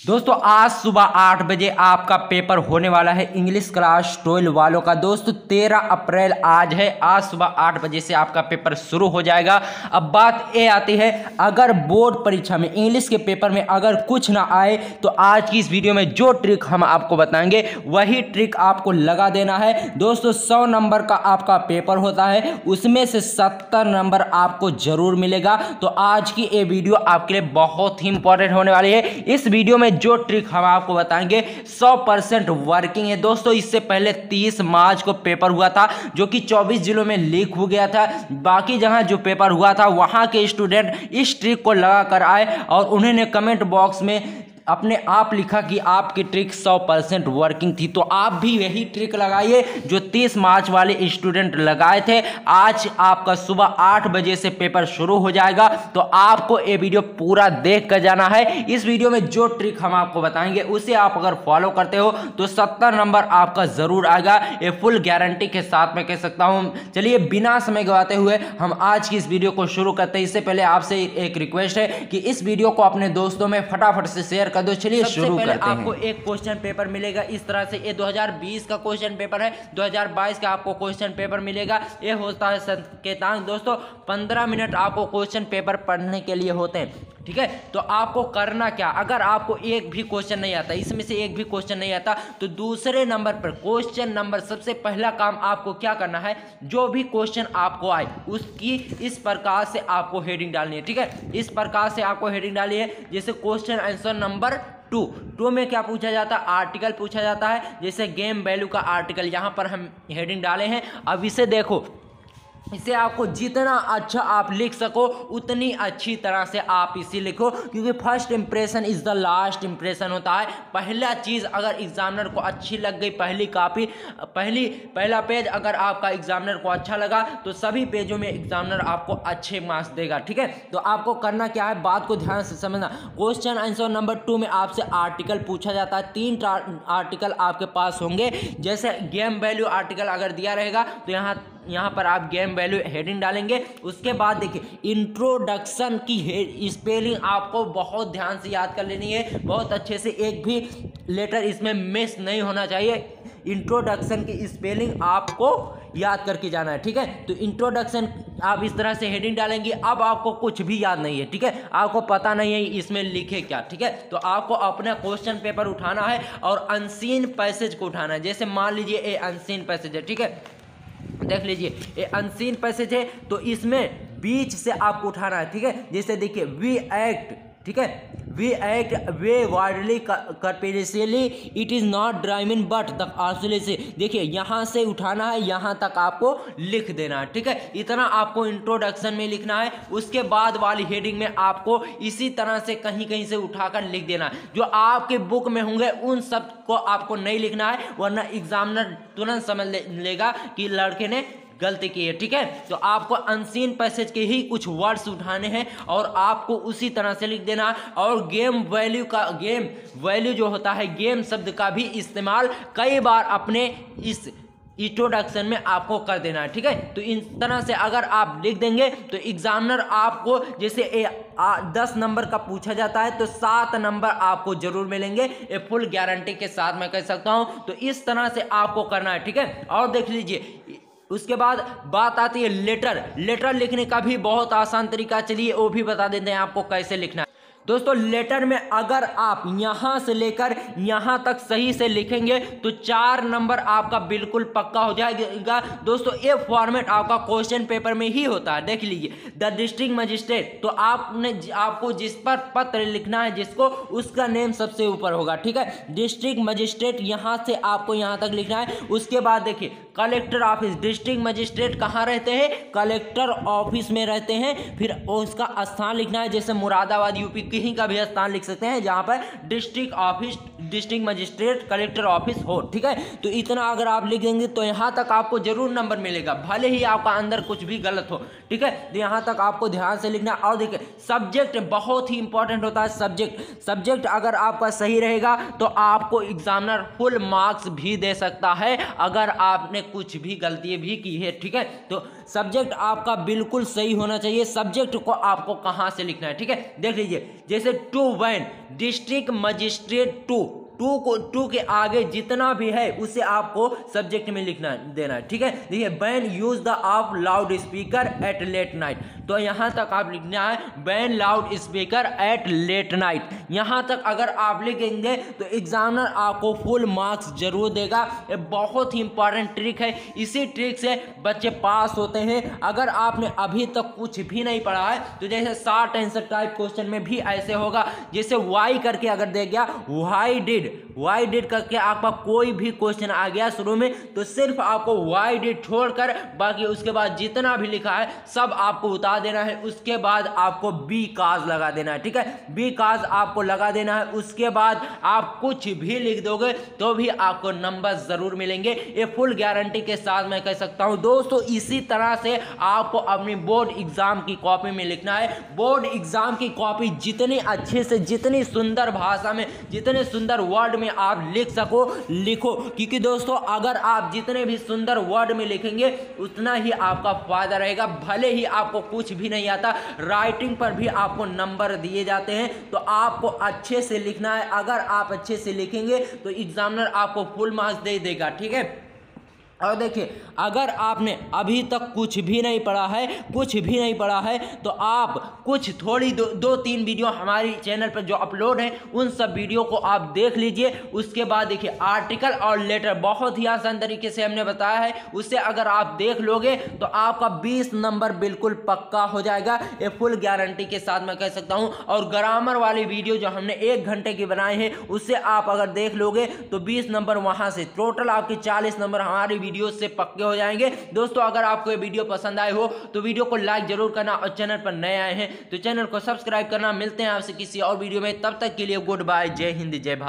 दोस्तों आज सुबह 8 बजे आपका पेपर होने वाला है इंग्लिश क्लास 12 वालों का। दोस्तों 13 अप्रैल आज है। आज सुबह 8 बजे से आपका पेपर शुरू हो जाएगा। अब बात ये आती है, अगर बोर्ड परीक्षा में इंग्लिश के पेपर में अगर कुछ ना आए तो आज की इस वीडियो में जो ट्रिक हम आपको बताएंगे वही ट्रिक आपको लगा देना है। दोस्तों 100 नंबर का आपका पेपर होता है, उसमें से 70 नंबर आपको जरूर मिलेगा। तो आज की ये वीडियो आपके लिए बहुत ही इंपॉर्टेंट होने वाली है। इस वीडियो में जो ट्रिक हम आपको बताएंगे 100% वर्किंग है। दोस्तों इससे पहले 30 मार्च को पेपर हुआ था जो कि 24 जिलों में लीक हो गया था। बाकी जहां जो पेपर हुआ था वहां के स्टूडेंट इस ट्रिक को लगा कर आए और उन्होंने कमेंट बॉक्स में अपने आप लिखा कि आपकी ट्रिक 100% वर्किंग थी। तो आप भी यही ट्रिक लगाइए जो 30 मार्च वाले स्टूडेंट लगाए थे। आज आपका सुबह 8 बजे से पेपर शुरू हो जाएगा, तो आपको ये वीडियो पूरा देख कर जाना है। इस वीडियो में जो ट्रिक हम आपको बताएंगे उसे आप अगर फॉलो करते हो तो 70 नंबर आपका जरूर आएगा। ये फुल गारंटी के साथ मैं कह सकता हूँ। चलिए बिना समय गवाते हुए हम आज की इस वीडियो को शुरू करते हैं। इससे पहले आपसे एक रिक्वेस्ट है कि इस वीडियो को अपने दोस्तों में फटाफट से शेयर कर दो। चलिए शुरू करते हैं। आपको एक क्वेश्चन पेपर मिलेगा इस तरह से। ये 2020 का क्वेश्चन पेपर है, 2022 का आपको क्वेश्चन पेपर मिलेगा। ये होता है संकेतांक। दोस्तों 15 मिनट आपको क्वेश्चन पेपर पढ़ने के लिए होते हैं, ठीक है। तो आपको करना क्या, अगर आपको एक भी क्वेश्चन नहीं आता, इसमें से एक भी क्वेश्चन नहीं आता, तो दूसरे नंबर पर क्वेश्चन नंबर सबसे पहला काम आपको क्या करना है, जो भी क्वेश्चन आपको आए उसकी इस प्रकार से आपको हेडिंग डालनी है, ठीक है। इस प्रकार से आपको हेडिंग डालनी है। जैसे क्वेश्चन आंसर नंबर 2 में क्या पूछा जाता है, आर्टिकल पूछा जाता है। जैसे गेम वैल्यू का आर्टिकल यहाँ पर हम हेडिंग डाले हैं। अब इसे देखो, इसे आपको जितना अच्छा आप लिख सको उतनी अच्छी तरह से आप इसे लिखो, क्योंकि first impression is the last impression होता है। पहला चीज़ अगर एग्जामिनर को अच्छी लग गई, पहली कॉपी पहला पेज अगर आपका एग्जामिनर को अच्छा लगा तो सभी पेजों में एग्जामिनर आपको अच्छे मार्क्स देगा, ठीक है। तो आपको करना क्या है, बात को ध्यान से समझना। क्वेश्चन आंसर नंबर 2 में आपसे आर्टिकल पूछा जाता है। 3 आर्टिकल आपके पास होंगे। जैसे गेम वैल्यू आर्टिकल अगर दिया रहेगा तो यहाँ पर आप गेम वैल्यू हेडिंग डालेंगे। उसके बाद देखिए इंट्रोडक्शन की स्पेलिंग आपको बहुत ध्यान से याद कर लेनी है, बहुत अच्छे से, एक भी लेटर इसमें मिस नहीं होना चाहिए। इंट्रोडक्शन की स्पेलिंग आपको याद करके जाना है, ठीक है। तो इंट्रोडक्शन आप इस तरह से हेडिंग डालेंगे। अब आपको कुछ भी याद नहीं है, ठीक है, आपको पता नहीं है इसमें लिखे क्या, ठीक है। तो आपको अपना क्वेश्चन पेपर उठाना है और अनसीन पैसेज को उठाना है। जैसे मान लीजिए ये अनसीन पैसेज है, ठीक है, देख लीजिए ये अनसीन पैसेज है, तो इसमें बीच से आपको उठाना है, ठीक है। जैसे देखिए वी एक्ट, ठीक है, we act way widely corporationally it is not driving but the आसुलेसे। देखिए यहाँ से उठाना है, यहाँ तक आपको लिख देना है, ठीक है। इतना आपको इंट्रोडक्शन में लिखना है। उसके बाद वाली हेडिंग में आपको इसी तरह से कहीं कहीं से उठाकर लिख देना है। जो आपके बुक में होंगे उन सब को आपको नहीं लिखना है, वरना एग्जामिनर तुरंत समझ लेगा कि लड़के ने गलती की है, ठीक है। तो आपको अनसीन पैसेज के ही कुछ वर्ड्स उठाने हैं और आपको उसी तरह से लिख देना। और गेम वैल्यू जो होता है, गेम शब्द का भी इस्तेमाल कई बार अपने इस इंट्रोडक्शन में आपको कर देना है, ठीक है। तो इन तरह से अगर आप लिख देंगे तो एग्जामिनर आपको, जैसे 10 नंबर का पूछा जाता है तो 7 नंबर आपको जरूर मिलेंगे। ये फुल गारंटी के साथ मैं कह सकता हूं। तो इस तरह से आपको करना है, ठीक है। और देख लीजिए उसके बाद बात आती है लेटर लिखने का भी बहुत आसान तरीका। चलिए वो भी बता देते हैं आपको कैसे लिखना है। दोस्तों लेटर में अगर आप यहां से लेकर यहां तक सही से लिखेंगे तो 4 नंबर आपका बिल्कुल पक्का हो जाएगा। दोस्तों ये फॉर्मेट आपका क्वेश्चन पेपर में ही होता है। देख लीजिए द डिस्ट्रिक्ट मजिस्ट्रेट, तो आपको जिस पर पत्र लिखना है जिसको, उसका नेम सबसे ऊपर होगा, ठीक है। डिस्ट्रिक्ट मजिस्ट्रेट यहां से आपको यहां तक लिखना है। उसके बाद देखिए कलेक्टर ऑफिस, डिस्ट्रिक्ट मजिस्ट्रेट कहाँ रहते हैं, कलेक्टर ऑफिस में रहते हैं। फिर उसका स्थान लिखना है, जैसे मुरादाबाद यूपी कहीं का भी स्थान लिख सकते हैं जहां पर district office, district magistrate, collector office हो, ठीक है। तो इतना अगर आप लिख देंगे तो यहां तक आपको जरूर नंबर मिलेगा, भले ही आपका अंदर कुछ भी गलत हो, ठीक है। तो यहां तक आपको ध्यान से लिखना। और देखिए सब्जेक्ट बहुत ही इंपॉर्टेंट होता है। सब्जेक्ट अगर आपका सही रहेगा तो आपको एग्जामिनर फुल मार्क्स भी दे सकता है। अगर आपने आपने कुछ भी गलती भी की है, ठीक है। तो सब्जेक्ट आपका बिल्कुल सही होना चाहिए। सब्जेक्ट को आपको कहां से लिखना है, ठीक है। देख लीजिए, जैसे to ban district magistrate to के आगे जितना भी है उसे आपको सब्जेक्ट में लिखना देना है, ठीक है। देखिए, ban use the of loud speaker at late night, तो यहां तक आप लिखना है ban loud speaker at late night. यहां तक अगर आप लिखेंगे तो एग्जामिनर आपको फुल मार्क्स जरूर देगा। ये बहुत ही इंपॉर्टेंट ट्रिक है, इसी ट्रिक से बच्चे पास होते हैं। अगर आपने अभी तक कुछ भी नहीं पढ़ा है तो जैसे शॉर्ट आंसर टाइप क्वेश्चन में भी ऐसे होगा, जैसे वाई करके अगर दे गया वाई डिड करके आपका कोई भी क्वेश्चन आ गया शुरू में, तो सिर्फ आपको वाई डिड छोड़कर बाकी उसके बाद जितना भी लिखा है सब आपको उतार देना है। उसके बाद आपको बी काज लगा देना है, ठीक है। बी काज आपको लगा देना है। उसके बाद आप कुछ भी लिख दोगे तो भी आपको नंबर जरूर मिलेंगे, ये फुल गारंटी के साथ मैं कह सकता हूं दोस्तों। इसी तरह से आपको अपनी बोर्ड एग्जाम की कॉपी में लिखना है। बोर्ड एग्जाम की कॉपी जितनी अच्छे से, जितनी सुंदर भाषा में, जितने सुंदर वर्ड में आप लिख सको लिखो, क्योंकि दोस्तों अगर आप जितने भी सुंदर वर्ड में लिखेंगे उतना ही आपका फायदा रहेगा। भले ही आपको कुछ भी नहीं आता, राइटिंग पर भी आपको नंबर दिए जाते हैं, तो आपको अच्छे से लिखना है। अगर आप अच्छे से लिखेंगे तो एग्जामिनर आपको फुल मार्क्स दे देगा, ठीक है। और देखिए, अगर आपने अभी तक कुछ भी नहीं पढ़ा है तो आप कुछ थोड़ी दो तीन वीडियो हमारी चैनल पर जो अपलोड है उन सब वीडियो को आप देख लीजिए। उसके बाद देखिए, आर्टिकल और लेटर बहुत ही आसान तरीके से हमने बताया है, उससे अगर आप देख लोगे तो आपका 20 नंबर बिल्कुल पक्का हो जाएगा, ये फुल गारंटी के साथ मैं कह सकता हूं। और ग्रामर वाली वीडियो जो हमने 1 घंटे की बनाई है उससे आप अगर देख लोगे तो 20 नंबर वहां से टोटल आपके 40 नंबर हमारी वीडियो से पक्के हो जाएंगे। दोस्तों अगर आपको ये वीडियो पसंद आए हो तो वीडियो को लाइक जरूर करना, और चैनल पर नए आए हैं तो चैनल को सब्सक्राइब करना। मिलते हैं आपसे किसी और वीडियो में, तब तक के लिए गुड बाय, जय हिंद, जय भारत।